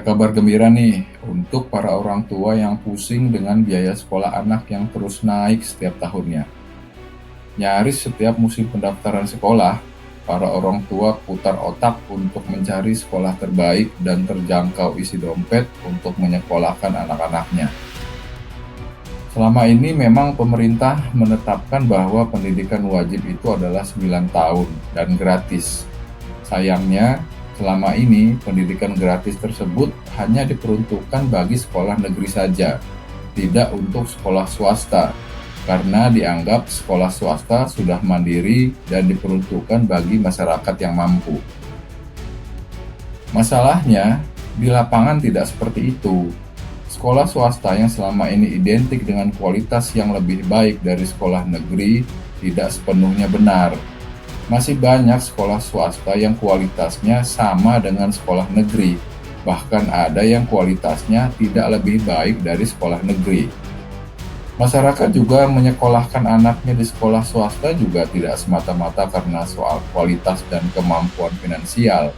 kabar gembira nih untuk para orang tua yang pusing dengan biaya sekolah anak yang terus naik setiap tahunnya. Nyaris setiap musim pendaftaran sekolah, para orang tua putar otak untuk mencari sekolah terbaik dan terjangkau isi dompet untuk menyekolahkan anak-anaknya. Selama ini memang pemerintah menetapkan bahwa pendidikan wajib itu adalah 9 tahun dan gratis. Sayangnya, selama ini pendidikan gratis tersebut hanya diperuntukkan bagi sekolah negeri saja, tidak untuk sekolah swasta, karena dianggap sekolah swasta sudah mandiri dan diperuntukkan bagi masyarakat yang mampu. Masalahnya, di lapangan tidak seperti itu. Sekolah swasta yang selama ini identik dengan kualitas yang lebih baik dari sekolah negeri tidak sepenuhnya benar. Masih banyak sekolah swasta yang kualitasnya sama dengan sekolah negeri, bahkan ada yang kualitasnya tidak lebih baik dari sekolah negeri. Masyarakat juga menyekolahkan anaknya di sekolah swasta juga tidak semata-mata karena soal kualitas dan kemampuan finansial,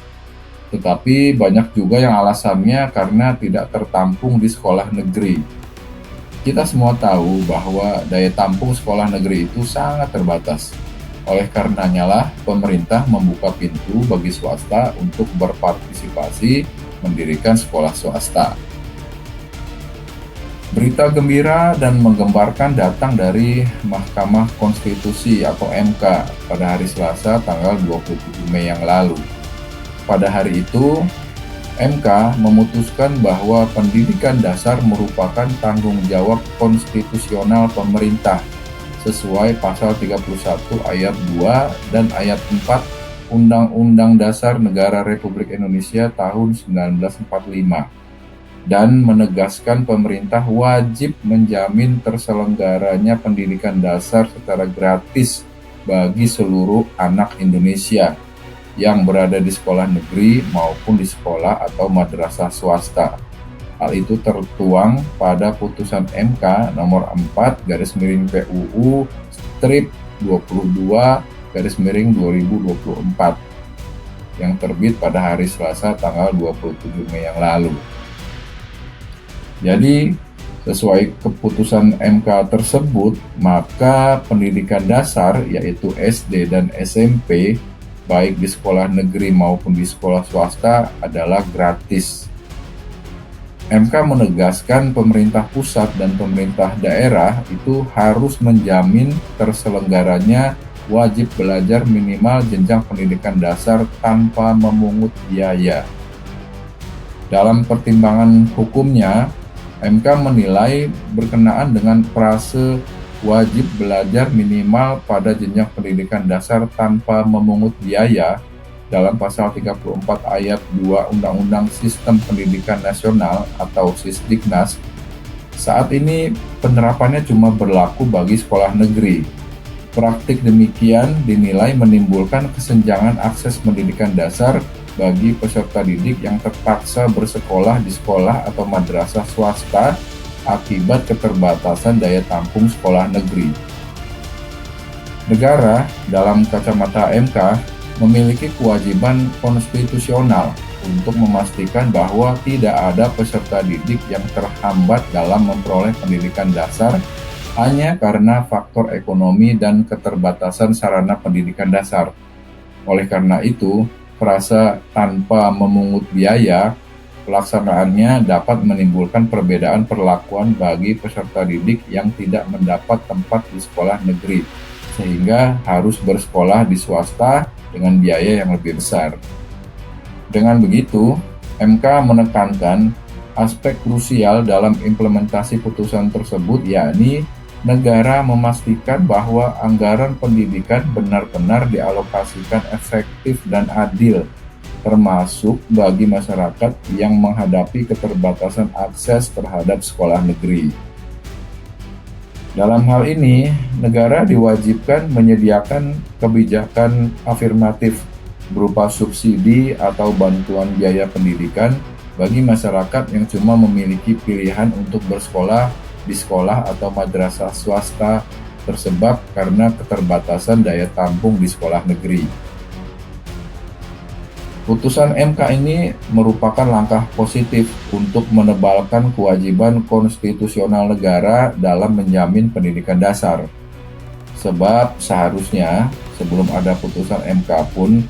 tetapi banyak juga yang alasannya karena tidak tertampung di sekolah negeri. Kita semua tahu bahwa daya tampung sekolah negeri itu sangat terbatas. Oleh karenanya lah, pemerintah membuka pintu bagi swasta untuk berpartisipasi mendirikan sekolah swasta. Berita gembira dan menggembarkan datang dari Mahkamah Konstitusi atau MK pada hari Selasa tanggal 27 Mei yang lalu. Pada hari itu, MK memutuskan bahwa pendidikan dasar merupakan tanggung jawab konstitusional pemerintah sesuai pasal 31 ayat 2 dan ayat 4 Undang-Undang Dasar Negara Republik Indonesia tahun 1945 dan menegaskan pemerintah wajib menjamin terselenggaranya pendidikan dasar secara gratis bagi seluruh anak Indonesia yang berada di sekolah negeri maupun di sekolah atau madrasah swasta. Hal itu tertuang pada putusan MK nomor 4/PUU strip 22/2024 yang terbit pada hari Selasa tanggal 27 Mei yang lalu. Jadi, sesuai keputusan MK tersebut, maka pendidikan dasar yaitu SD dan SMP baik di sekolah negeri maupun di sekolah swasta adalah gratis. MK menegaskan pemerintah pusat dan pemerintah daerah itu harus menjamin terselenggaranya wajib belajar minimal jenjang pendidikan dasar tanpa memungut biaya. Dalam pertimbangan hukumnya, MK menilai berkenaan dengan frase wajib belajar minimal pada jenjang pendidikan dasar tanpa memungut biaya dalam pasal 34 ayat 2 Undang-Undang Sistem Pendidikan Nasional atau Sisdiknas, saat ini penerapannya cuma berlaku bagi sekolah negeri. Praktik demikian dinilai menimbulkan kesenjangan akses pendidikan dasar bagi peserta didik yang terpaksa bersekolah di sekolah atau madrasah swasta akibat keterbatasan daya tampung sekolah negeri. Negara, dalam kacamata MK, memiliki kewajiban konstitusional untuk memastikan bahwa tidak ada peserta didik yang terhambat dalam memperoleh pendidikan dasar hanya karena faktor ekonomi dan keterbatasan sarana pendidikan dasar. Oleh karena itu, frasa tanpa memungut biaya pelaksanaannya dapat menimbulkan perbedaan perlakuan bagi peserta didik yang tidak mendapat tempat di sekolah negeri, sehingga harus bersekolah di swasta dengan biaya yang lebih besar. Dengan begitu, MK menekankan aspek krusial dalam implementasi putusan tersebut, yakni negara memastikan bahwa anggaran pendidikan benar-benar dialokasikan efektif dan adil, termasuk bagi masyarakat yang menghadapi keterbatasan akses terhadap sekolah negeri. Dalam hal ini, negara diwajibkan menyediakan kebijakan afirmatif berupa subsidi atau bantuan biaya pendidikan bagi masyarakat yang cuma memiliki pilihan untuk bersekolah di sekolah atau madrasah swasta tersebab karena keterbatasan daya tampung di sekolah negeri. Putusan MK ini merupakan langkah positif untuk menebalkan kewajiban konstitusional negara dalam menjamin pendidikan dasar. Sebab seharusnya sebelum ada putusan MK pun,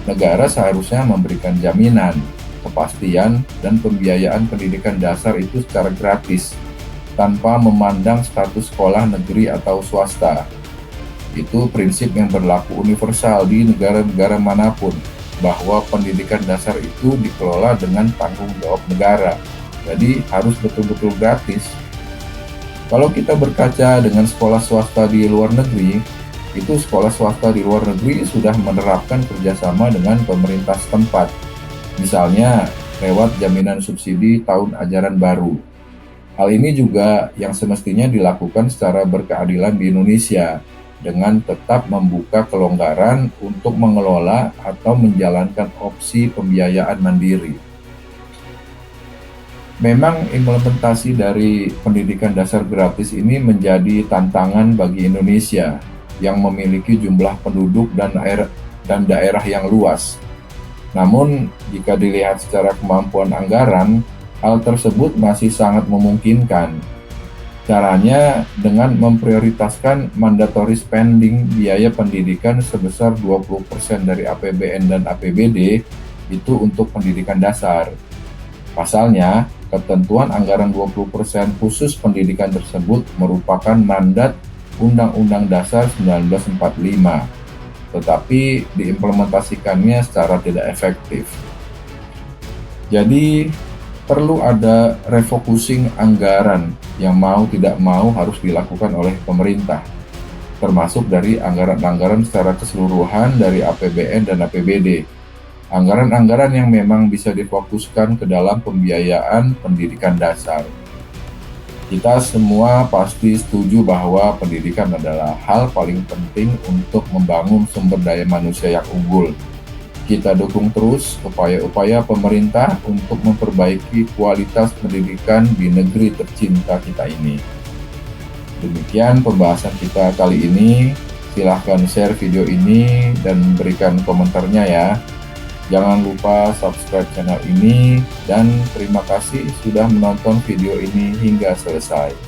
negara seharusnya memberikan jaminan, kepastian, dan pembiayaan pendidikan dasar itu secara gratis, tanpa memandang status sekolah negeri atau swasta. Itu prinsip yang berlaku universal di negara-negara manapun, bahwa pendidikan dasar itu dikelola dengan tanggung jawab negara. Jadi harus betul-betul gratis. Kalau kita berkaca dengan sekolah swasta di luar negeri, itu sekolah swasta di luar negeri sudah menerapkan kerjasama dengan pemerintah setempat. Misalnya lewat jaminan subsidi tahun ajaran baru. Hal ini juga yang semestinya dilakukan secara berkeadilan di Indonesia, dengan tetap membuka kelonggaran untuk mengelola atau menjalankan opsi pembiayaan mandiri. Memang implementasi dari pendidikan dasar gratis ini menjadi tantangan bagi Indonesia yang memiliki jumlah penduduk dan daerah yang luas. Namun, jika dilihat secara kemampuan anggaran, hal tersebut masih sangat memungkinkan. Caranya dengan memprioritaskan mandatory spending biaya pendidikan sebesar 20% dari APBN dan APBD itu untuk pendidikan dasar. Pasalnya, ketentuan anggaran 20% khusus pendidikan tersebut merupakan mandat Undang-Undang Dasar 1945, tetapi diimplementasikannya secara tidak efektif. Jadi, perlu ada refocusing anggaran yang mau tidak mau harus dilakukan oleh pemerintah, termasuk dari anggaran-anggaran secara keseluruhan dari APBN dan APBD. Anggaran-anggaran yang memang bisa difokuskan ke dalam pembiayaan pendidikan dasar. Kita semua pasti setuju bahwa pendidikan adalah hal paling penting untuk membangun sumber daya manusia yang unggul. Kita dukung terus upaya-upaya pemerintah untuk memperbaiki kualitas pendidikan di negeri tercinta kita ini. Demikian pembahasan kita kali ini. Silahkan share video ini dan berikan komentarnya ya. Jangan lupa subscribe channel ini dan terima kasih sudah menonton video ini hingga selesai.